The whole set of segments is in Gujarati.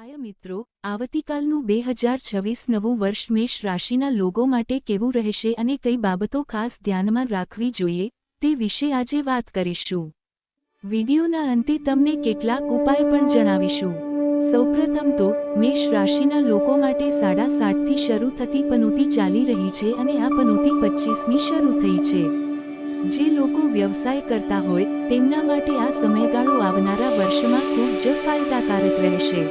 હાય મિત્રો, આવતીકાલનું 2026 નવું વર્ષ મેષ રાશિના લોકો માટે કેવું રહેશે અને કઈ બાબતો ખાસ ધ્યાનમાં રાખવી જોઈએ તે વિશે આજે વાત કરીશું। વિડિયોના અંતે તમને કેટલાક ઉપાય પણ જણાવીશું। સૌપ્રથમ તો મેષ રાશિના લોકો માટે 7:30થી શરૂ થતી પનોતી ચાલી રહી છે અને આ પનોતી 25મી શરૂ થઈ છે। જે લોકો વ્યવસાય કરતા હોય તેમના માટે આ સમયગાળો આવનારા વર્ષમાં ખૂબ જ ફાયદાકારક રહેશે,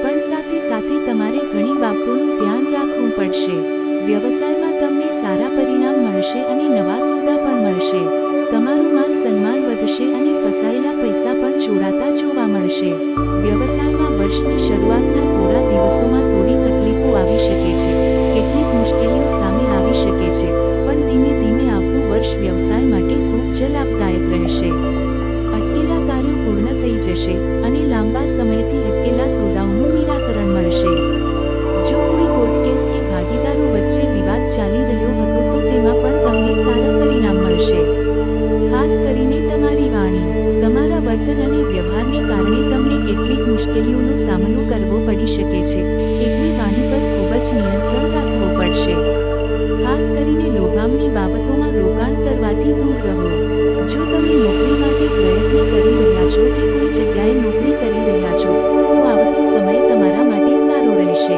પણ સાથે સાથે તમારે ઘણી બાબતોનું ધ્યાન રાખવું પડશે। વ્યવસાયમાં તમને સારા પરિણામ મળશે અને નવા સોદા પણ મળશે। તમારું માન સન્માન વધશે અને ફસાયેલા પૈસા પણ છોડાતા જોવા મળશે। વ્યવસાયમાં વર્ષની શરૂઆતના થોડા દિવસોમાં થોડી તકલીફો આવી શકે છે, કેટલીક મુશ્કેલીઓ સામે આવી શકે છે, પણ ધીમે ધીમે આવતું વર્ષ વ્યવસાય માટે ખૂબ જ લાભદાયક રહેશે। અટકેલા કાર્યો પૂર્ણ થઈ જશે અને લાંબા સમયથી અટકેલા સોદાઓનું નિરાકરણ મળશે। જો કોઈ કોર્ટ કેસ કે ભાગીદારો વચ્ચે વિવાદ ચાલી રહ્યો હતો તો તેમાં પણ તમને સારા પરિણામ મળશે। ખાસ કરીને તમારી વાણી, તમારા વર્તન અને વ્યવહારને કારણે તમને કેટલીક મુશ્કેલીઓનો સામનો કરવો પડી શકે છે, એટલે વાણી પર ખૂબ જ નિયંત્રણ રાખવું પડશે। ખાસ કરીને લોભામણી બાબતોમાં રોકાણ કરવાથી દૂર રહો। જો તમે નોકરી માટે પ્રયત્ન કરી રહ્યા છો કે કોઈ જગ્યાએ નોકરી કરી રહ્યા છો તો આવતો સમય તમારા માટે સારો રહેશે।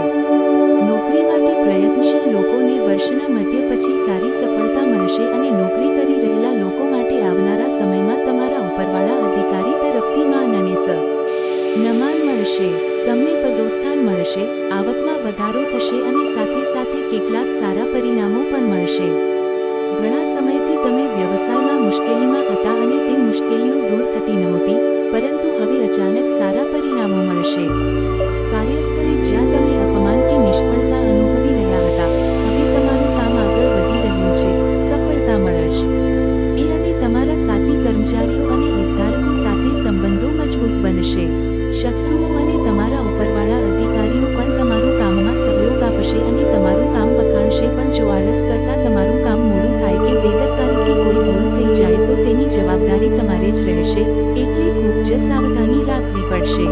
નોકરી માટે પ્રયત્નશીલ લોકોને વર્ષના મધ્ય પછી સારી સફળતા મળશે અને નોકરી કરી રહેલા લોકો માટે આવનારા સમયમાં તમારા ઉપરવાળા અધિકારી તરફથી માન અને સન્માન મળશે। તમને પદોત્થાન મળશે, આવકમાં વધારો થશે અને સાથે સાથે કેટલાક સારા પરિણામો પણ મળશે। ઘણા સમયથી તમે વ્યવસાયમાં મુશ્કેલીમાં હતા અને તે મુશ્કેલીઓ દૂર થતી નહોતી, પરંતુ હવે અચાનક સારા પરિણામો મળશે। કાર્યસ્થળે જ્યાં તમે અપમાન કે નિષ્ફળતા અનુભવી રહ્યા હતા, હવે તમારું કામ આગળ વધી રહ્યું છે, સફળતા મળશે। એ અને તમારા સાથી કર્મચારીઓ અને હિતધારકો સાથે સંબંધો મજબૂત બનશે। શત્રુઓ અને તમારા ઉપરવાળા અધિકારીઓ પણ તમારું કામમાં સહયોગ આપશે અને તમારું કામ વખાણશે, પણ જો આળસ કરતાં તમારું કામ મોડું થાય કે બેદરકારીથી કોઈ ભૂલ થઈ જાય તો તેની જવાબદારી તમારે જ રહેશે, એટલે ખૂબ જ સાવધાની રાખવી પડશે।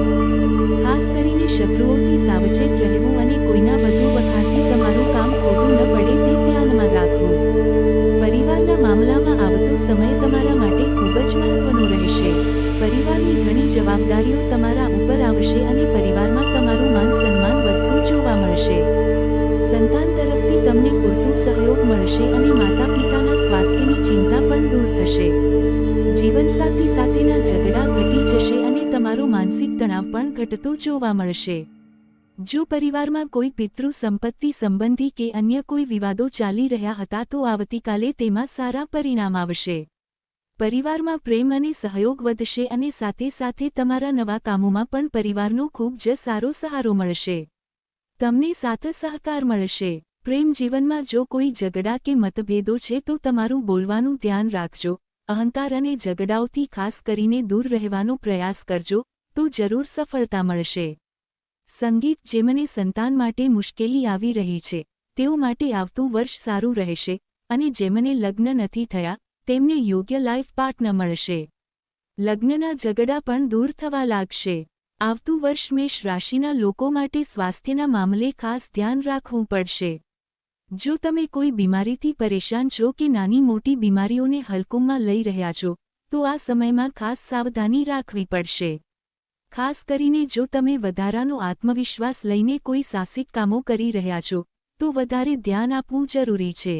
ખાસ કરીને શત્રુઓથી સાવચેત રહેવું અને કોઈના વધુ વખાણથી તમારું કામ ખોટું ન પડે તે ધ્યાનમાં રાખવું। પરિવારના મામલામાં આવતો સમય તમારા માટે ખૂબ જ મહત્વનો રહેશે। પરિવારની ઘણી જવાબદારીઓ તમારા ઉપર આવશે અને પરિવારમાં તમારું માન સન્માન વધતું જોવા મળશે। સંતાન તરફથી તમને પૂરતું સહયોગ મળશે અને માતા પિતાના સ્વાસ્થ્યની ચિંતા પણ દૂર થશે। જીવનસાથી સાથેના ઝઘડા ઘટી જશે અને તમારો માનસિક તણાવ પણ ઘટતો જોવા મળશે। જો પરિવારમાં કોઈ પિતૃ સંપત્તિ સંબંધી કે અન્ય કોઈ વિવાદો ચાલી રહ્યા હતા તો આવતીકાલે તેમાં સારા પરિણામ આવશે। પરિવારમાં પ્રેમ અને સહયોગ વધશે અને સાથે સાથે તમારા નવા કામોમાં પણ પરિવારનો ખૂબ જ સારો સહારો મળશે। તમને સાથ સહકાર મળશે। પ્રેમ જીવનમાં જો કોઈ ઝઘડા કે મતભેદો છે તો તમારું બોલવાનું ધ્યાન રાખજો, અહંકાર અને ઝઘડાઓથી ખાસ કરીને દૂર રહેવાનો પ્રયાસ કરજો, તો જરૂર સફળતા મળશે। સંગીત, જેમને સંતાન માટે મુશ્કેલી આવી રહી છે તેઓ માટે આવતું વર્ષ સારું રહેશે અને જેમને લગ્ન નથી થયા તેમને યોગ્ય લાઈફ પાર્ટનર મળશે। લગ્નના ઝઘડા પણ દૂર થવા લાગશે। આવતું વર્ષ મેષ રાશિના લોકો માટે સ્વાસ્થ્યના મામલે ખાસ ધ્યાન રાખવું પડશે। જો તમે કોઈ બીમારીથી પરેશાન છો કે નાની મોટી બીમારીઓને હલકુમાં લઈ રહ્યા છો તો આ સમયમાં ખાસ સાવધાની રાખવી પડશે। ખાસ કરીને જો તમે વધારાનો આત્મવિશ્વાસ લઈને કોઈ સાહસિક કામો કરી રહ્યા છો તો વધારે ધ્યાન આપવું જરૂરી છે।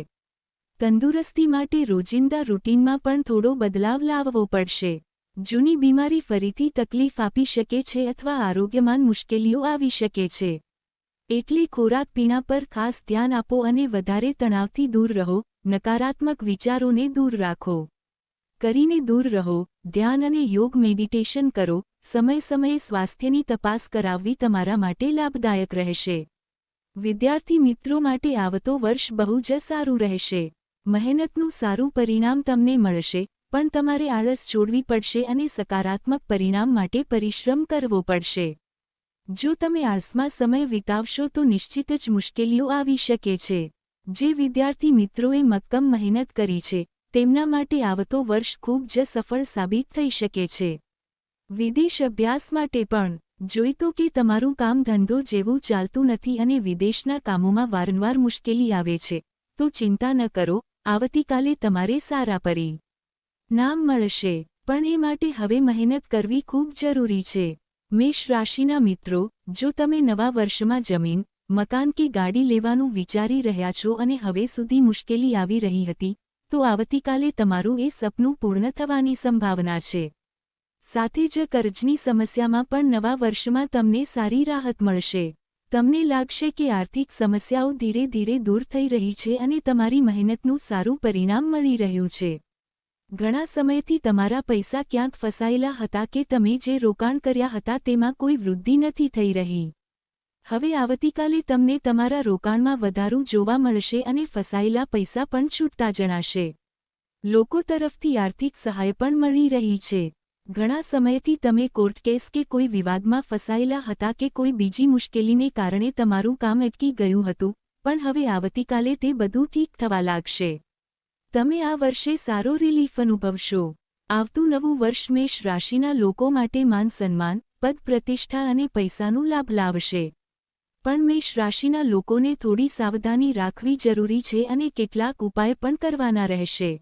તંદુરસ્તી માટે રોજિંદા રૂટીનમાં પણ થોડો બદલાવ લાવવો પડશે। જૂની બીમારી ફરીથી તકલીફ આપી શકે છે અથવા આરોગ્યમાં મુશ્કેલીઓ આવી શકે છે, એટલે ખોરાક પીણા પર ખાસ ધ્યાન આપો અને વધારે તણાવથી દૂર રહો, નકારાત્મક વિચારોને દૂર રાખો। કરીને દૂર રહો, ધ્યાન અને યોગ મેડિટેશન કરો, સમય સમયે સ્વાસ્થ્યની તપાસ કરાવવી તમારા માટે લાભદાયક રહેશે। વિદ્યાર્થી મિત્રો માટે આવતો વર્ષ બહુ જ સારું રહેશે। મહેનતનું સારું પરિણામ તમને મળશે, પણ તમારે આળસ છોડવી પડશે અને સકારાત્મક પરિણામ માટે પરિશ્રમ કરવો પડશે। જો તમે આળસમાં સમય વિતાવશો તો નિશ્ચિત જ મુશ્કેલીઓ આવી શકે છે। જે વિદ્યાર્થી મિત્રોએ મક્કમ મહેનત કરી છે તેમના માટે આવતો વર્ષ ખૂબ જ સફળ સાબિત થઈ શકે છે। વિદેશ અભ્યાસ માટે પણ જોઈ તો કે તમારું કામ ધંધો જેવું ચાલતું નથી અને વિદેશના કામોમાં વારંવાર મુશ્કેલી આવે છે, તો ચિંતા ન કરો, આવતીકાલે તમારે સારા પરિણામ મળશે, પણ એ માટે હવે મહેનત કરવી ખૂબ જરૂરી છે. મેષ રાશિના મિત્રો, જો તમે નવા વર્ષમાં જમીન, મકાન કે ગાડી લેવાનું વિચારી રહ્યા છો અને હવે સુધી મુશ્કેલી આવી રહી હતી, તો આવતીકાલે તમારું એ સપનું પૂર્ણ થવાની સંભાવના છે. સાથે જ કર્જની સમસ્યામાં પણ નવા વર્ષમાં તમને સારી રાહત મળશે. તમને લાગશે કે આર્થિક સમસ્યાઓ ધીરે ધીરે દૂર થઈ રહી છે અને તમારી મહેનતનું સારું પરિણામ મળી રહ્યું છે. ઘણા સમયથી તમારા પૈસા ક્યાંક ફસાયેલા હતા કે તમે જે રોકાણ કર્યા હતા તેમાં કોઈ વૃદ્ધિ નથી થઈ રહી. હવે આવતીકાલે તમને તમારા રોકાણમાં વધારો જોવા મળશે અને ફસાયેલા પૈસા પણ છૂટતા જણાશે. લોકો તરફથી આર્થિક સહાય પણ મળી રહી છે. ઘણા સમયથી તમે કોર્ટ કેસ કે કોઈ વિવાદમાં ફસાયેલા હતા કે કોઈ બીજી મુશ્કેલીને કારણે તમારું કામ અટકી ગયું હતું, પણ હવે આવતીકાલે તે બધું ઠીક થવા લાગશે. તમે આ વર્ષે સારો રિલીફ અનુભવશો. આવતું નવું વર્ષ મેષ રાશિના લોકો માટે માન સન્માન, પદ પ્રતિષ્ઠા અને પૈસાનું લાભ લાવશે. પણ મેષ રાશિના લોકોને થોડી સાવધાની રાખવી જરૂરી છે અને કેટલાક ઉપાય પણ કરવાના રહેશે.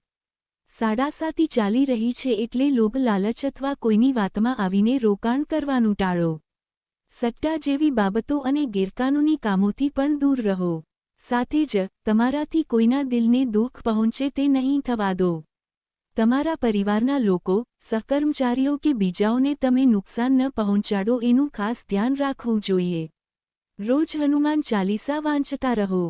સાડાસાતી ચાલી રહી છે એટલે લોભ લાલચ અથવા કોઈની વાતમાં આવીને રોકાણ કરવાનું ટાળો. સટ્ટા જેવી બાબતો અને ગેરકાનૂની કામોથી પણ દૂર રહો. સાથે જ તમારાથી કોઈના દિલને દુઃખ પહોંચે તે નહીં થવા દો. તમારા પરિવારના લોકો, સહકર્મચારીઓ કે બીજાઓને તમે નુકસાન ન પહોંચાડો એનું ખાસ ધ્યાન રાખવું જોઈએ. રોજ હનુમાન ચાલીસા વાંચતા રહો.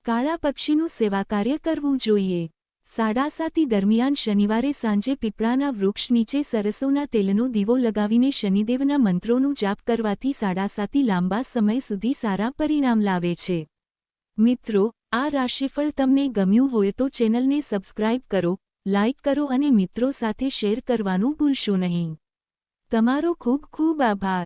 કાળા પક્ષીનું સેવાકાર્ય કરવું જોઈએ. સાડાસાતી દરમિયાન શનિવારે સાંજે પીપળાના વૃક્ષ નીચે સરસોના તેલનો દીવો લગાવીને શનિદેવના મંત્રોનું જાપ કરવાથી સાડાસાતી લાંબા સમય સુધી સારા પરિણામ લાવે છે. મિત્રો, આ રાશિફળ તમને ગમ્યું હોય તો ચેનલને સબસ્ક્રાઇબ કરો, લાઇક કરો અને મિત્રો સાથે શેર કરવાનું ભૂલશો નહીં. તમારો ખૂબ ખૂબ આભાર.